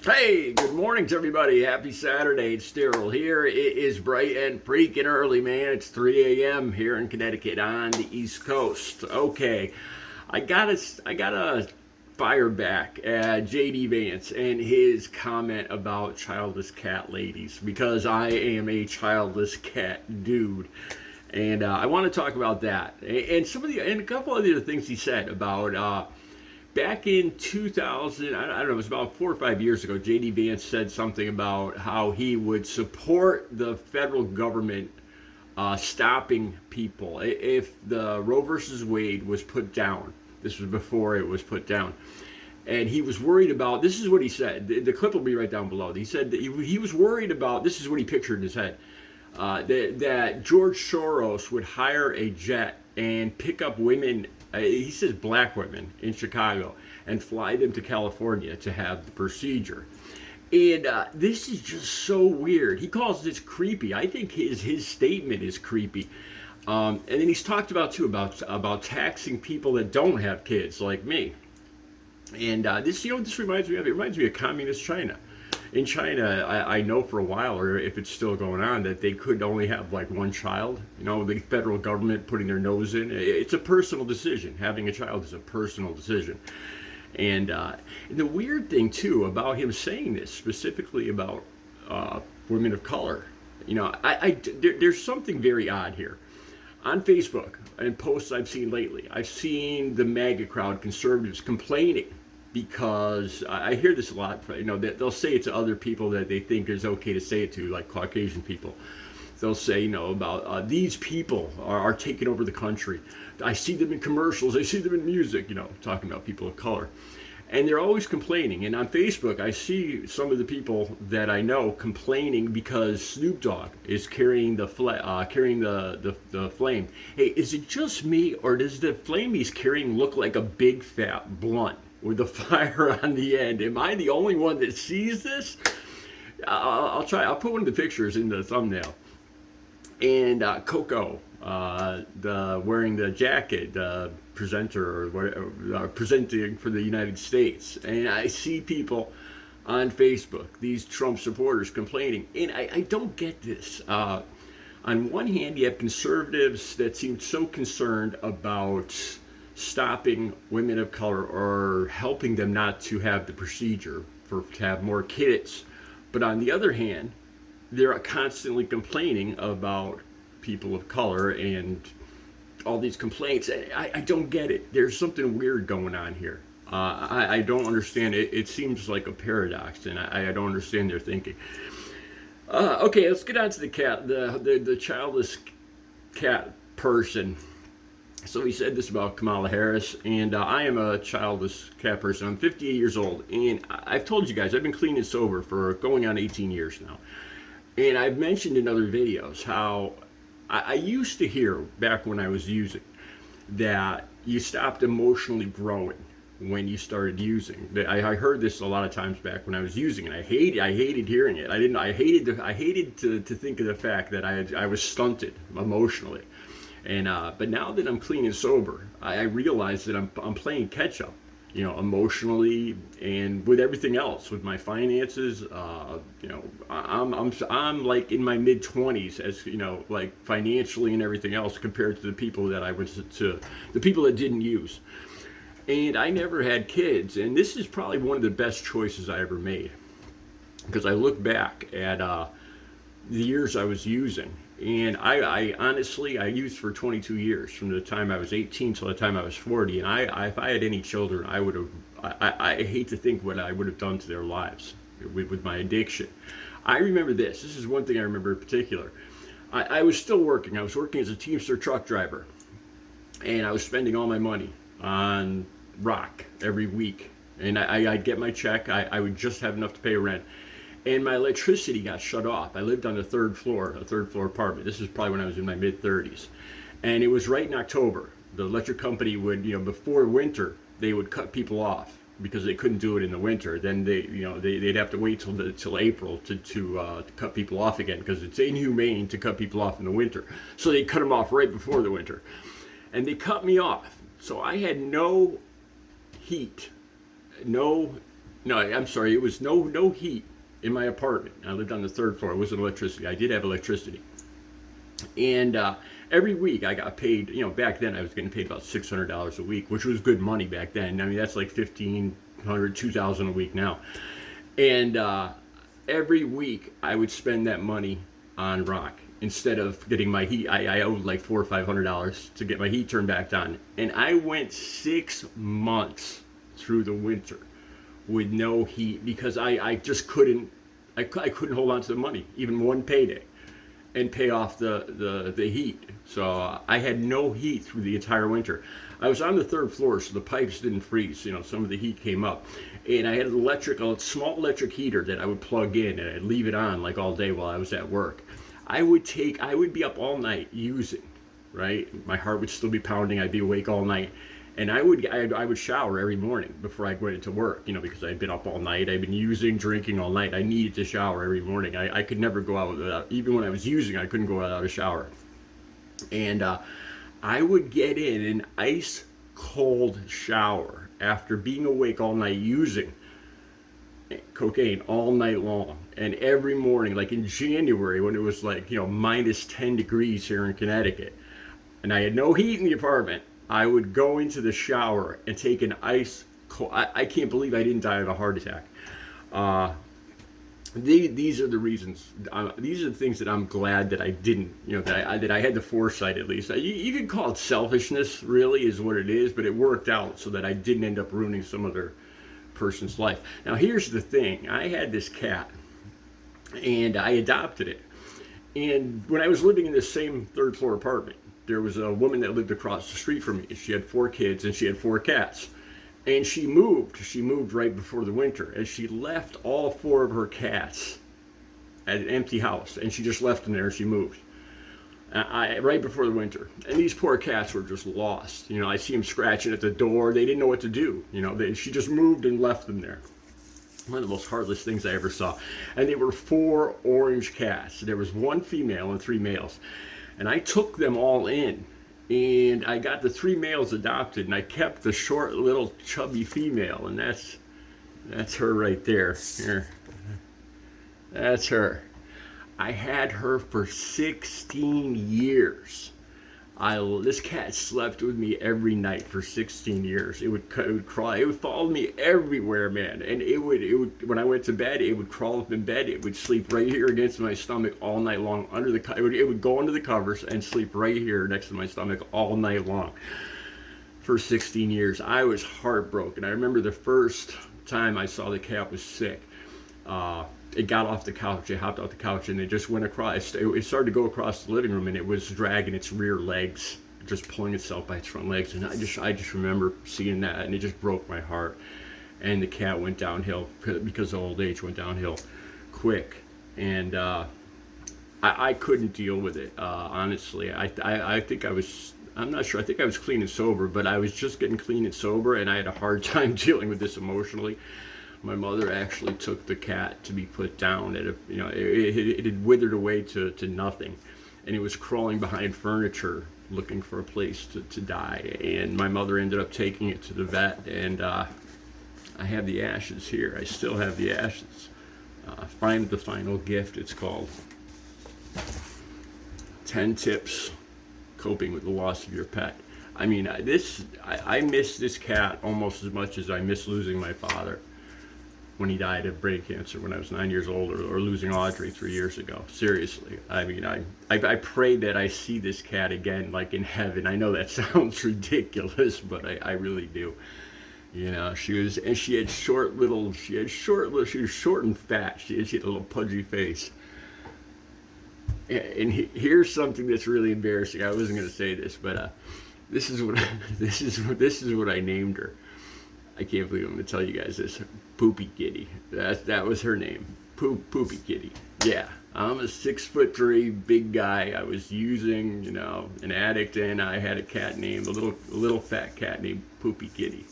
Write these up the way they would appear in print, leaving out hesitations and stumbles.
Hey, good morning to everybody. Happy Saturday. It's Daryl here. It is bright and freaking early, man. It's 3 a.m. here in Connecticut on the East Coast. Okay, I gotta fire back at JD Vance and his comment about childless cat ladies because I am a childless cat dude. And I want to talk about that and and a couple of the other things he said about back in 2000, I don't know, it was about 4 or 5 years ago, J.D. Vance said something about how he would support the federal government stopping people if the Roe versus Wade was put down. This was before it was put down. And he was worried about, this is what he said, the clip will be right down below. He said that he was worried about, this is what he pictured in his head, that George Soros would hire a jet and pick up women, he says black women in Chicago, and fly them to California to have the procedure. And this is just so weird. He calls this creepy. I think his statement is creepy. And then he's talked about too about taxing people that don't have kids like me. And this reminds me of communist China. In China, I know for a while, or if it's still going on, that they could only have like one child. You know, the federal government putting their nose in. It's a personal decision. Having a child is a personal decision. And the weird thing too about him saying this, specifically about women of color, you know, there's something very odd here. On Facebook and posts I've seen lately, I've seen the MAGA crowd, conservatives, complaining because I hear this a lot. You know, that they'll say it to other people that they think is okay to say it to, like Caucasian people. They'll say, you know, about these people are taking over the country. I see them in commercials. I see them in music. You know, talking about people of color, and they're always complaining. And on Facebook, I see some of the people that I know complaining because Snoop Dogg is carrying the flame. Hey, is it just me, or does the flame he's carrying look like a big fat blunt with a fire on the end? Am I the only one that sees this? I'll try. I'll put one of the pictures in the thumbnail. And Coco, wearing the jacket, the presenter or whatever, presenting for the United States, and I see people on Facebook, these Trump supporters, complaining, and I don't get this. On one hand, you have conservatives that seem so concerned about stopping women of color or helping them not to have the procedure to have more kids, but on the other hand, they're constantly complaining about people of color and all these complaints. I don't get it. There's something weird going on here. I don't understand it. It seems like a paradox, and I don't understand their thinking. Okay, let's get on to the cat, the childless cat person. So he said this about Kamala Harris, and I am a childless cat person. I'm 58 years old, and I've told you guys I've been clean and sober for going on 18 years now. And I've mentioned in other videos how I used to hear back when I was using that you stopped emotionally growing when you started using. I heard this a lot of times back when I was using, and I hated hearing it. I hated to think of the fact that I was stunted emotionally. And but now that I'm clean and sober, I realize that I'm playing catch up. You know, emotionally and with everything else, with my finances. You know, I'm like in my mid-20s, as you know, like financially and everything else, compared to the people that the people that didn't use. And I never had kids, and this is probably one of the best choices I ever made, because I look back at the years I was using. And I honestly, I used for 22 years, from the time I was 18 till the time I was 40. And if I had any children, I would have, I hate to think what I would have done to their lives with my addiction. I remember this. This is one thing I remember in particular. I was still working. I was working as a Teamster truck driver. And I was spending all my money on rock every week. And I'd get my check. I would just have enough to pay rent. And my electricity got shut off. I lived on the third floor apartment. This was probably when I was in my mid-30s. And it was right in October. The electric company would, you know, before winter, they would cut people off because they couldn't do it in the winter. Then they'd have to wait till April to cut people off again, because it's inhumane to cut people off in the winter. So they cut them off right before the winter. And they cut me off. So I had no heat, no No, I'm sorry. It was no heat in my apartment. I lived on the third floor. It wasn't electricity. I did have electricity, and every week I got paid. You know, back then I was getting paid about $600 a week, which was good money back then. I mean, that's like 1,500, 2,000 a week now. And every week I would spend that money on rock instead of getting my heat. I owed like $400 or $500 to get my heat turned back on, and I went 6 months through the winter with no heat because I just couldn't. I couldn't hold on to the money, even one payday, and pay off the heat. So I had no heat through the entire winter. I was on the third floor, so the pipes didn't freeze. You know, some of the heat came up, and I had a small electric heater that I would plug in, and I'd leave it on like all day while I was at work. I would be up all night using, right? My heart would still be pounding. I'd be awake all night, and I would shower every morning before I went into work. You know, because I'd been up all night. I'd been using, drinking all night. I needed to shower every morning. I could never go out without. Even when I was using, I couldn't go without a shower. And I would get in an ice cold shower after being awake all night using cocaine all night long. And every morning, like in January when it was like, you know, minus 10 degrees here in Connecticut, and I had no heat in the apartment, I would go into the shower and take an ice cold. I can't believe I didn't die of a heart attack. These are the reasons. These are the things that I'm glad that I didn't. You know, that I had the foresight at least. You could call it selfishness, really, is what it is. But it worked out so that I didn't end up ruining some other person's life. Now, here's the thing. I had this cat, and I adopted it. And when I was living in this same third floor apartment, there was a woman that lived across the street from me. She had 4 kids, and she had 4 cats. And she moved right before the winter, and she left all 4 of her cats at an empty house, and she just left them there and she moved. Right before the winter. And these poor cats were just lost. You know, I see them scratching at the door. They didn't know what to do. You know, she just moved and left them there. One of the most heartless things I ever saw. And they were 4 orange cats. There was 1 female and 3 males. And I took them all in. And I got the 3 males adopted, and I kept the short, little, chubby female, and that's her right there. Here, that's her. I had her for 16 years. This cat slept with me every night for 16 years. It would crawl. It would follow me everywhere, man. And it would when I went to bed, it would crawl up in bed. It would sleep right here against my stomach all night long. It would go under the covers and sleep right here next to my stomach all night long. For 16 years, I was heartbroken. I remember the first time I saw the cat was sick. It got off the couch. It hopped off the couch, and it just went across. It started to go across the living room, and it was dragging its rear legs, just pulling itself by its front legs. And I just remember seeing that, and it just broke my heart. And the cat went downhill because of old age. Went downhill quick, and I couldn't deal with it. Honestly, I think I was. I'm not sure. I think I was clean and sober, but I was just getting clean and sober, and I had a hard time dealing with this emotionally. My mother actually took the cat to be put down at it had withered away to nothing, and it was crawling behind furniture looking for a place to die. And my mother ended up taking it to the vet, and I have the ashes here. I still have the ashes. Find the Final Gift, it's called. 10 tips coping with the loss of your pet. I mean, I miss this cat almost as much as I miss losing my father when he died of brain cancer when I was 9 years old, or losing Audrey 3 years ago. Seriously. I mean, I pray that I see this cat again, like in heaven. I know that sounds ridiculous, but I really do. You know, she was short and fat. She had a little pudgy face. And here's something that's really embarrassing. I wasn't going to say this, but this is what I named her. I can't believe I'm going to tell you guys this. Poopy Kitty. That was her name. Poopy Kitty. Yeah. I'm a 6'3" big guy. I was using, you know, an addict, and I had a cat named, a little fat cat named Poopy Kitty.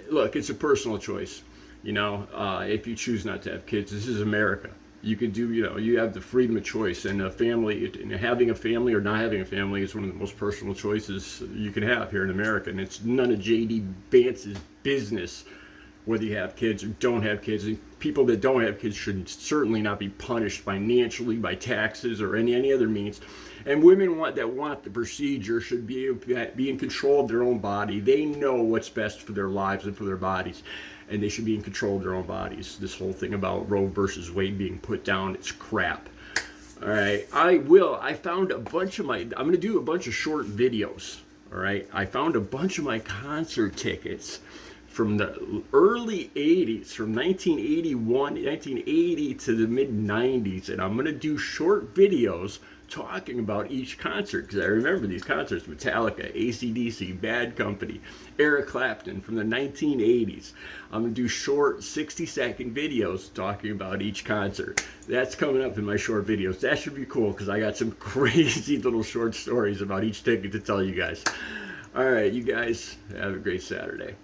Look, it's a personal choice. You know, if you choose not to have kids, this is America. You can do, you know, you have the freedom of choice, and a family, and having a family or not having a family is one of the most personal choices you can have here in America, and it's none of J.D. Vance's business whether you have kids or don't have kids. And people that don't have kids should certainly not be punished financially by taxes or any other means. And women that want the procedure should be in control of their own body. They know what's best for their lives and for their bodies, and they should be in control of their own bodies. This whole thing about Roe versus Wade being put down, it's crap. All right, I found a bunch of I'm going to do a bunch of short videos. All right, I found a bunch of my concert tickets from the early 80s, from 1980 to the mid 90s, and I'm going to do short videos talking about each concert, because I remember these concerts: Metallica, AC/DC, Bad Company, Eric Clapton from the 1980s. I'm going to do short 60-second videos talking about each concert. That's coming up in my short videos. That should be cool, because I got some crazy little short stories about each ticket to tell you guys. All right, you guys have a great Saturday.